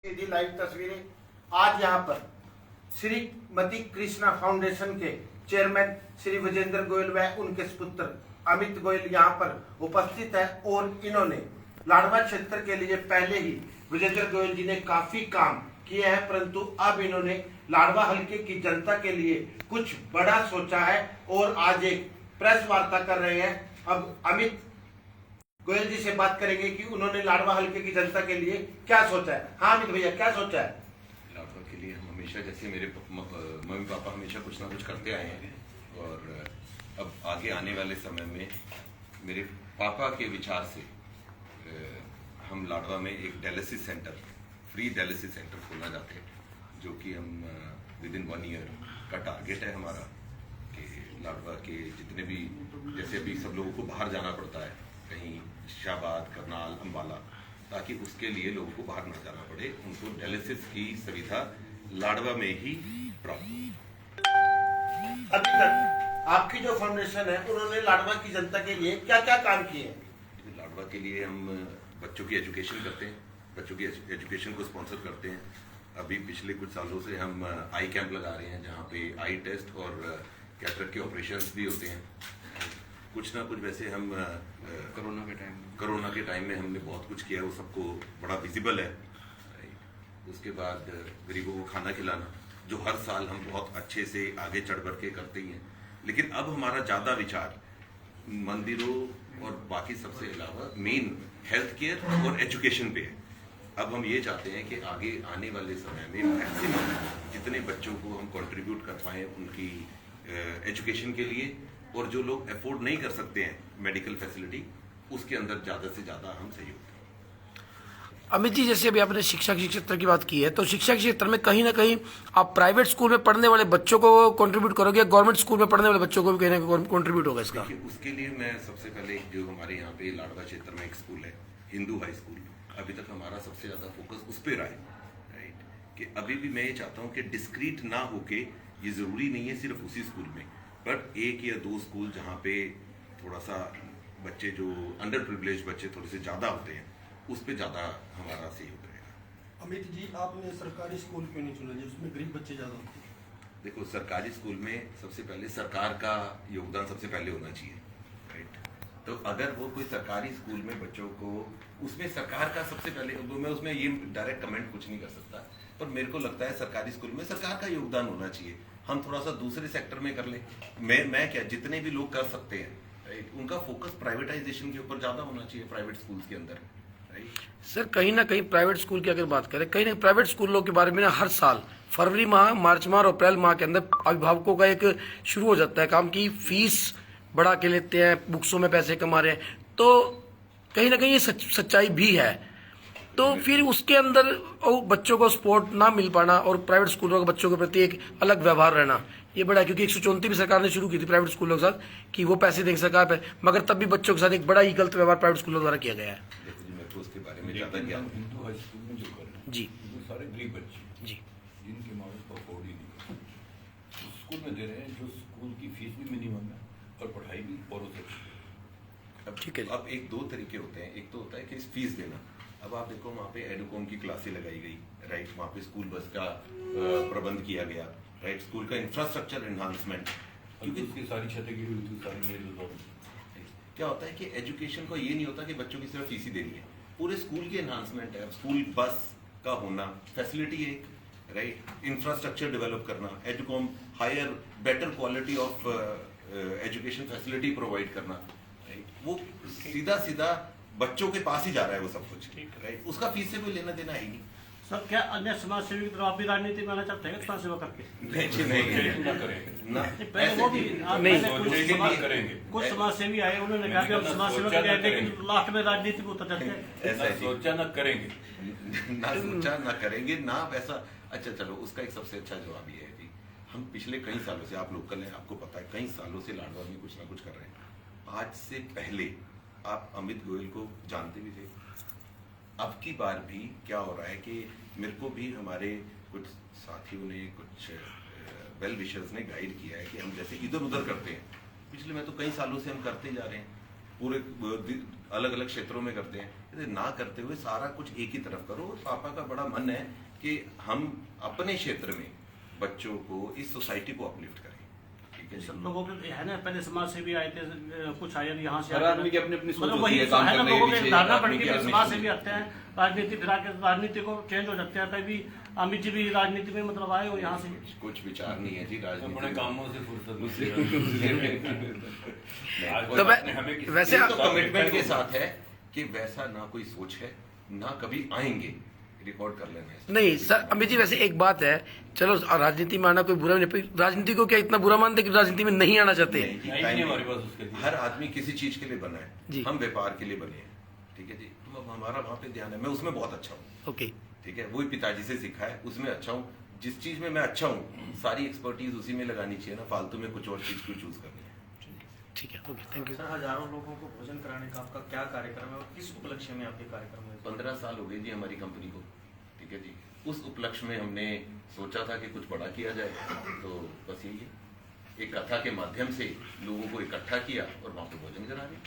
सीधी live तस्वीरें आज यहाँ पर श्रीमती कृष्णा फाउंडेशन के चेयरमैन श्री विजेंद्र गोयल व उनके सुपुत्र अमित गोयल यहाँ पर उपस्थित है और इन्होंने लाडवा क्षेत्र के लिए पहले ही विजेंद्र गोयल जी ने काफी काम किए हैं, परंतु अब इन्होंने लाडवा हल्के की जनता के लिए कुछ बड़ा सोचा है और आज एक प्रेस वार्ता कर रहे हैं। अब अमित गोयल जी से बात करेंगे कि उन्होंने लाडवा हल्के की जनता के लिए क्या सोचा है। हाँ अमित भैया, क्या सोचा है? लाडवा के लिए हम हमेशा, जैसे मेरे मम्मी पापा हमेशा कुछ ना कुछ करते आए हैं और अब आगे आने वाले समय में मेरे पापा के विचार से हम लाडवा में एक dialysis centre, free dialysis centre खोलना चाहते हैं, जो कि हम विद इन 1 ईयर का टारगेट है हमारा कि लाडवा के जितने भी, जैसे अभी सब लोगों को बाहर जाना पड़ता है कहीं शाहबाद, करनाल, अंबाला, ताकि उसके लिए लोगों को बाहर न जाना पड़े, उनको डायलिसिस की सुविधा लाडवा में ही प्राप्त। अभी तक आपकी जो फाउंडेशन है उन्होंने लाडवा की जनता के लिए क्या क्या काम किए हैं? लाडवा के लिए हम बच्चों की एजुकेशन करते हैं, बच्चों की एजुकेशन को स्पॉन्सर करते हैं। अभी पिछले कुछ सालों से हम आई कैंप लगा रहे हैं, जहाँ पे आई टेस्ट और कैटरेक्ट के ऑपरेशंस भी होते हैं। कुछ ना कुछ वैसे हम कोरोना के टाइम में हमने बहुत कुछ किया, वो सबको बड़ा विजिबल है। उसके बाद गरीबों को खाना खिलाना, जो हर साल हम बहुत अच्छे से आगे चढ़ बढ़ के करते ही हैं, लेकिन अब हमारा ज़्यादा विचार मंदिरों और बाकी सबसे अलावा मेन हेल्थ केयर और एजुकेशन पे है। अब हम ये चाहते हैं कि आगे आने वाले समय में मैक्सिमम जितने बच्चों को हम कंट्रीब्यूट कर पाएँ उनकी एजुकेशन के लिए, और जो लोग अफोर्ड नहीं कर सकते हैं मेडिकल फैसिलिटी, उसके अंदर ज़्यादा से ज़्यादा हम सहयोग करें। अमित जी, जैसे अभी आपने शिक्षा के क्षेत्र की बात की है, तो शिक्षा के क्षेत्र में कहीं ना कहीं आप प्राइवेट स्कूल में पढ़ने वाले बच्चों को कंट्रीब्यूट करोगे, गवर्नमेंट स्कूल में पढ़ने वाले बच्चों को भी कहीं ना कहीं कंट्रीब्यूट होगा इसका? उसके लिए मैं सबसे पहले, जो हमारे यहाँ पे लाडवा क्षेत्र में एक स्कूल है, हिंदू हाई स्कूल, अभी तक हमारा सबसे ज़्यादा फोकस उस पर रहा है, राइट। कि अभी भी मैं ये चाहता हूँ कि डिस्क्रीट ना होके, ये ज़रूरी नहीं है सिर्फ उसी स्कूल में, बट 1 या 2 स्कूल जहाँ पे थोड़ा सा बच्चे जो अंडर प्रिविलेज बच्चे थोड़े से ज़्यादा होते हैं, उस पर ज़्यादा हमारा सहयोग रहेगा। अमित जी, आपने सरकारी स्कूल क्यों नहीं चुना जिसमें गरीब बच्चे ज़्यादा होते हैं? देखो, सरकारी स्कूल में सबसे पहले सरकार का योगदान सबसे पहले होना चाहिए, राइट। तो अगर वो कोई सरकारी स्कूल में बच्चों को, उसमें सरकार का सबसे पहले, मैं उसमें ये डायरेक्ट कमेंट कुछ नहीं कर सकता, पर मेरे को लगता है सरकारी स्कूल में सरकार का योगदान होना चाहिए। हम थोड़ा सा दूसरे सेक्टर में कर लें, मैं क्या, जितने भी लोग कर सकते हैं, राइट, उनका फोकस प्राइवेटाइजेशन के ऊपर ज़्यादा होना चाहिए प्राइवेट स्कूल्स के अंदर, राइट। सर, कहीं ना कहीं प्राइवेट स्कूल की अगर बात करें, कहीं ना प्राइवेट स्कूलों के बारे में हर साल फरवरी माह, मार्च माह और अप्रैल माह के अंदर अभिभावकों का एक शुरू हो जाता है काम की फीस बढ़ा के लेते हैं, बुक्सों में पैसे कमा रहे हैं, तो कहीं ना कहीं ये सच्चाई भी है। तो फिर उसके अंदर बच्चों को सपोर्ट ना मिल पाना और प्राइवेट स्कूलों के बच्चों के प्रति एक अलग व्यवहार रहना, ये बड़ा है। क्योंकि 134 भी सरकार ने शुरू की थी प्राइवेट स्कूलों के साथ कि वो पैसे देंगे सरकार पे, मगर तब भी बच्चों के साथ एक बड़ा ही गलत व्यवहार प्राइवेट स्कूलों द्वारा किया गया है। देखो जी, मेरे को उसके बारे में ज़्यादा ज्ञान हिंदू हाई स्कूल में जो कर रहे हैं जी, वो सारे गरीब बच्चे जी, जिनके माँ बाप अफोर्ड ही नहीं कर सकते, स्कूल में दे रहे हैं, जो स्कूल की फीस भी मिनिमम है और पढ़ाई भी और ठीक है। अब एक 2 तरीके होते हैं। एक तो होता है कि फीस देना। अब आप देखो, वहाँ पे एडुकॉम की क्लासें लगाई गई, राइट, वहाँ पे स्कूल बस का प्रबंध किया गया, राइट, स्कूल का इंफ्रास्ट्रक्चर एनहांसमेंट, क्योंकि उसकी सारी छतें गिरी हुई थी, सारी मेल। क्या होता है कि एजुकेशन को ये नहीं होता कि बच्चों की सिर्फ फीस ही देनी है, पूरे स्कूल की एनहांसमेंट है, स्कूल बस का होना, फैसिलिटी एक, राइट, इंफ्रास्ट्रक्चर डेवलप करना, एडुकॉम higher better quality of education facility provide करना, राइट, वो सीधा बच्चों के पास ही जा रहा है वो सब कुछ, राइट, उसका फीस से कोई लेना देना है ही नहीं। सर, क्या अन्य समाज सेवी की तरह आप भी राजनीति में आना चाहते हैं समाज सेवा करके? नहीं ना करेंगे, ना, पहले वो भी नहीं करेंगे। कुछ समाज सेवी आए, उन्होंने कहा कि हम समाज सेवा करके आए, लेकिन लास्ट में राजनीति में उतर जाते हैं। ऐसा है, सोचा ना करेंगे, ना सोचा ना करेंगे ना वैसा। अच्छा चलो, उसका एक सबसे अच्छा जवाब ये है जी, हम पिछले कई सालों से, आप लोकल हैं, आपको पता है, कई सालों से लाडवा में कुछ ना कुछ कर रहे हैं। आज से पहले आप अमित गोयल को जानते भी थे। अब की बार भी क्या हो रहा है कि मेरे को भी हमारे कुछ साथियों ने, कुछ वेल विशर्स ने गाइड किया है कि हम जैसे इधर उधर करते हैं, पिछले में तो कई सालों से हम करते जा रहे हैं, पूरे अलग अलग क्षेत्रों में करते हैं, इसे ना करते हुए सारा कुछ एक ही तरफ करो। पापा का बड़ा मन है कि हम अपने क्षेत्र में बच्चों को, इस सोसाइटी को अपलिफ्ट करें। ठीक है जी? सब लोगों के है ना, पहले समाज से भी आए थे, कुछ आए यहाँ से, हर आदमी की अपनी अपनी सोच मतलब होती वही है काम है ना, करने लोगों के के पीछे, धारणा आदमी पड़ की के अपनी समाज से सोच भी आते हैं, राजनीति फिरा के राजनीति को चेंज हो जाते हैं। कभी अमित जी भी राजनीति में मतलब आए हो यहाँ से। कुछ विचार नहीं है जी राजनीति अपने में। कामों से फुर्सत तो वैसे ये तो कमिटमेंट के साथ है कि वैसा ना कोई सोच है, ना कभी आएंगे। रिकॉर्ड कर लेना है। नहीं सर, अमित जी वैसे एक बात है, चलो राजनीति में आना कोई बुरा नहीं, पर राजनीति को क्या इतना बुरा मानते कि राजनीति में नहीं आना चाहते? नहीं जी, नहीं time हमारे नहीं। पास उसके लिए। हर आदमी किसी चीज के लिए बना जी। है, हम व्यापार के लिए बने हैं। ठीक है जी, तो अब हमारा वहाँ पे ध्यान है, मैं उसमें बहुत अच्छा हूँ। ओके, ठीक है, वही पिताजी से सीखा है, उसमें अच्छा हूँ। जिस चीज में मैं अच्छा हूँ सारी एक्सपर्टीज उसी में लगानी चाहिए ना, फालतू में कुछ और चीज को चूज करनी है। ठीक है, ओके, थैंक यू। सर, हजारों लोगों को भोजन कराने का आपका क्या कार्यक्रम है और किस उपलक्ष्य में आपके कार्यक्रम है? 15 साल हो गए जी हमारी कंपनी को। ठीक है जी, उस उपलक्ष्य में हमने सोचा था कि कुछ बड़ा किया जाए, तो बस यही है, एक कथा के माध्यम से लोगों को इकट्ठा किया और वहां पे भोजन करा दिया।